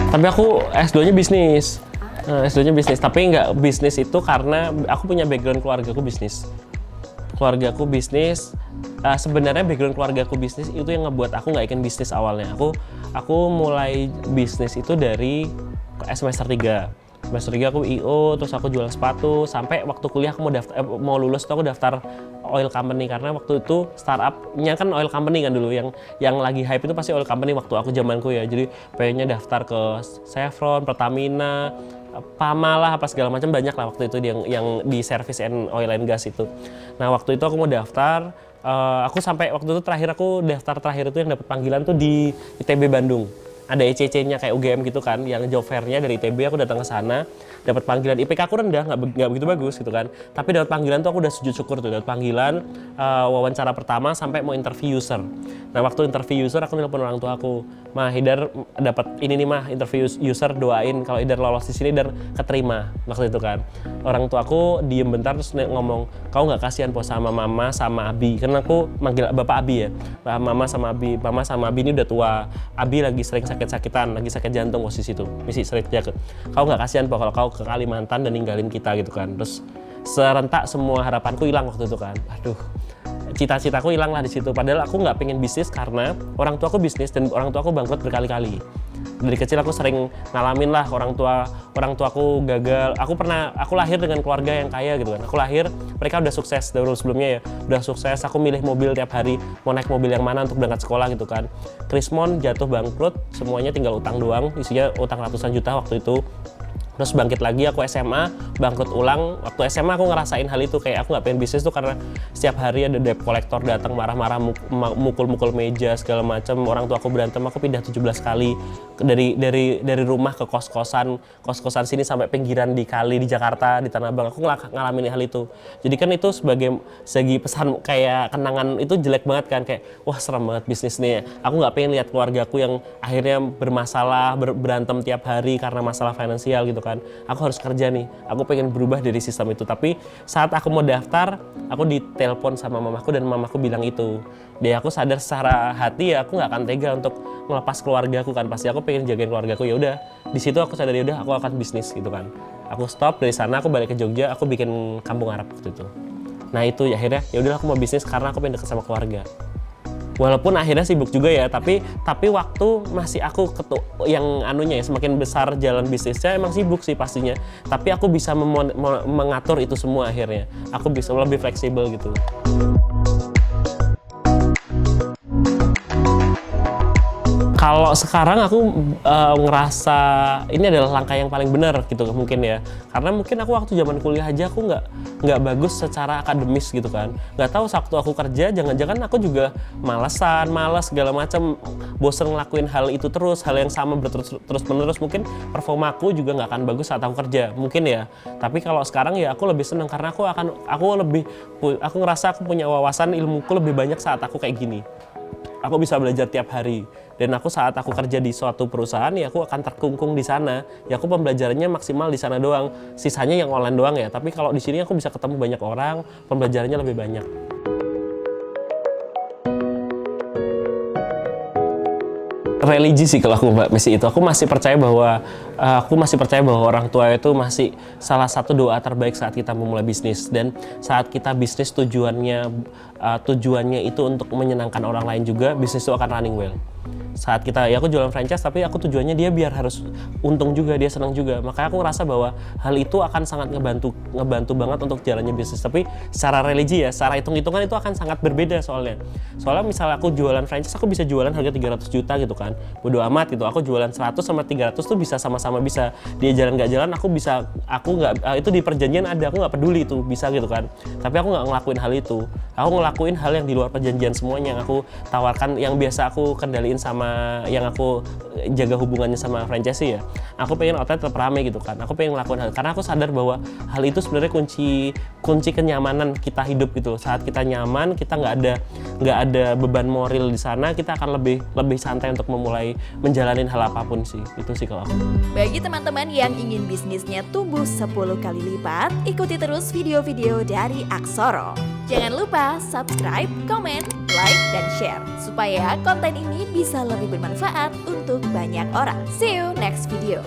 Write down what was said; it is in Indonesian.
Tapi aku S2-nya bisnis. S2-nya bisnis, tapi nggak bisnis itu karena aku punya background keluargaku bisnis. Keluargaku bisnis, sebenarnya background keluargaku bisnis itu yang ngebuat aku nggak ingin bisnis awalnya. Aku mulai bisnis itu dari semester 3. Semester 3 aku IO, terus aku jualan sepatu, sampai waktu kuliah aku mau lulus tuh aku daftar oil company, karena waktu itu startupnya kan oil company kan dulu, yang lagi hype itu pasti oil company waktu aku zamanku ya. Jadi pengennya daftar ke Chevron, Pertamina, Pama lah, apa segala macam, banyak lah waktu itu yang di service and oil and gas itu. Nah waktu itu aku mau daftar, aku sampai waktu itu aku daftar terakhir itu yang dapat panggilan tuh di ITB Bandung. Ada ECC-nya kayak UGM gitu kan, yang job fair-nya dari ITB. Aku datang ke sana, dapat panggilan. IPK aku rendah, nggak begitu bagus gitu kan, tapi dapat panggilan tuh aku udah sujud syukur tuh, dapat panggilan wawancara pertama sampai mau interview user. Nah waktu interview user aku nelpon orang tua aku, "Mah, Hidar dapat ini nih mah, interview user, doain kalau Hidar lolos di sini dan keterima." Waktu itu kan orang tua aku diem bentar terus ngomong, "Kau nggak kasihan po sama mama sama Abi?" Karena aku manggil bapak Abi ya, mama sama Abi ini udah tua, Abi lagi sering sakit-sakitan, lagi sakit jantung posisi itu, misi sering jaket. "Kau nggak kasihan po kalau kau ke Kalimantan dan ninggalin kita," gitu kan. Terus serentak semua harapanku hilang waktu itu kan. Aduh, cita-citaku hilang lah di situ. Padahal aku nggak pengen bisnis karena orang tua aku bisnis dan orang tua aku bangkrut berkali-kali. Dari kecil aku sering ngalamin lah orang tuaku gagal. Aku lahir dengan keluarga yang kaya gitu kan. Aku lahir, mereka udah sukses dari sebelumnya ya, udah sukses. Aku milih mobil tiap hari, mau naik mobil yang mana untuk berangkat sekolah gitu kan. Krismon jatuh bangkrut, semuanya tinggal utang doang, isinya utang ratusan juta waktu itu. Terus bangkit lagi, aku SMA, bangkrut ulang. Waktu SMA aku ngerasain hal itu, kayak aku nggak pengen bisnis tuh karena setiap hari ada debt collector datang marah-marah, mukul-mukul meja segala macam. Orang tua aku berantem, aku pindah 17 kali dari rumah ke kos-kosan sini sampai pinggiran di kali di Jakarta, di Tanah Abang. Aku ngalamin hal itu. Jadi kan itu sebagai segi pesan kayak kenangan itu jelek banget kan, kayak wah serem banget bisnis nih. Aku nggak pengen lihat keluargaku yang akhirnya bermasalah, berantem tiap hari karena masalah finansial gitu kan. Aku harus kerja nih, aku pengen berubah dari sistem itu. Tapi saat aku mau daftar, aku ditelepon sama mamaku dan mamaku bilang itu. Dia aku sadar secara hati ya, aku nggak akan tega untuk melepas keluargaku kan. Pasti aku pengen jagain keluargaku. Ya udah, di situ aku sadar ya udah aku akan bisnis gitu kan. Aku stop dari sana, aku balik ke Jogja, aku bikin kampung Arab waktu itu. Nah itu ya akhirnya ya udah aku mau bisnis karena aku pengen dekat sama keluarga. Walaupun akhirnya sibuk juga ya, tapi waktu masih aku yang anunya ya, semakin besar jalan bisnisnya emang sibuk sih pastinya. Tapi aku bisa mengatur itu semua akhirnya. Aku bisa lebih fleksibel gitu. Kalau sekarang aku ngerasa ini adalah langkah yang paling benar gitu mungkin ya, karena mungkin aku waktu zaman kuliah aja aku nggak bagus secara akademis gitu kan, nggak tahu waktu aku kerja jangan-jangan aku juga malas segala macam, bosen ngelakuin hal itu terus, hal yang sama terus menerus, mungkin performaku juga nggak akan bagus saat aku kerja mungkin ya. Tapi kalau sekarang ya aku lebih senang karena aku ngerasa aku punya wawasan, ilmuku lebih banyak saat aku kayak gini. Aku bisa belajar tiap hari, dan aku saat aku kerja di suatu perusahaan ya aku akan terkungkung di sana. Ya aku pembelajarannya maksimal di sana doang, sisanya yang online doang ya. Tapi kalau di sini aku bisa ketemu banyak orang, pembelajarannya lebih banyak. Religi sih kalau aku Mbak Messi itu, aku masih percaya bahwa orang tua itu masih salah satu doa terbaik saat kita memulai bisnis. Dan saat kita bisnis tujuannya itu untuk menyenangkan orang lain juga, bisnis itu akan running well. Saat kita, ya aku jualan franchise tapi aku tujuannya dia biar harus untung juga, dia senang juga. Makanya aku ngerasa bahwa hal itu akan sangat ngebantu banget untuk jalannya bisnis. Tapi secara religi ya, secara hitung-hitungan itu akan sangat berbeda soalnya misalnya aku jualan franchise, aku bisa jualan harga 300 juta gitu kan, bodo amat gitu. Aku jualan 100 sama 300 tuh bisa sama-sama, bisa dia jalan nggak jalan, aku nggak, itu di perjanjian ada, aku nggak peduli itu bisa gitu kan. Tapi aku nggak ngelakuin hal itu, aku ngelakuin hal yang di luar perjanjian semuanya, yang aku tawarkan, yang biasa aku kendaliin sama yang aku jaga hubungannya sama franchisee ya. Aku pengen outlet tetap rame gitu kan, aku pengen ngelakuin hal, karena aku sadar bahwa hal itu sebenarnya kunci kenyamanan kita hidup gitu. Saat kita nyaman, kita nggak ada beban moral di sana, kita akan lebih santai untuk memulai menjalani hal apapun sih. Itu sih kalau aku. Bagi teman-teman yang ingin bisnisnya tumbuh 10 kali lipat, ikuti terus video-video dari Aksoro. Jangan lupa subscribe, komen, like, dan share supaya konten ini bisa lebih bermanfaat untuk banyak orang. See you next video.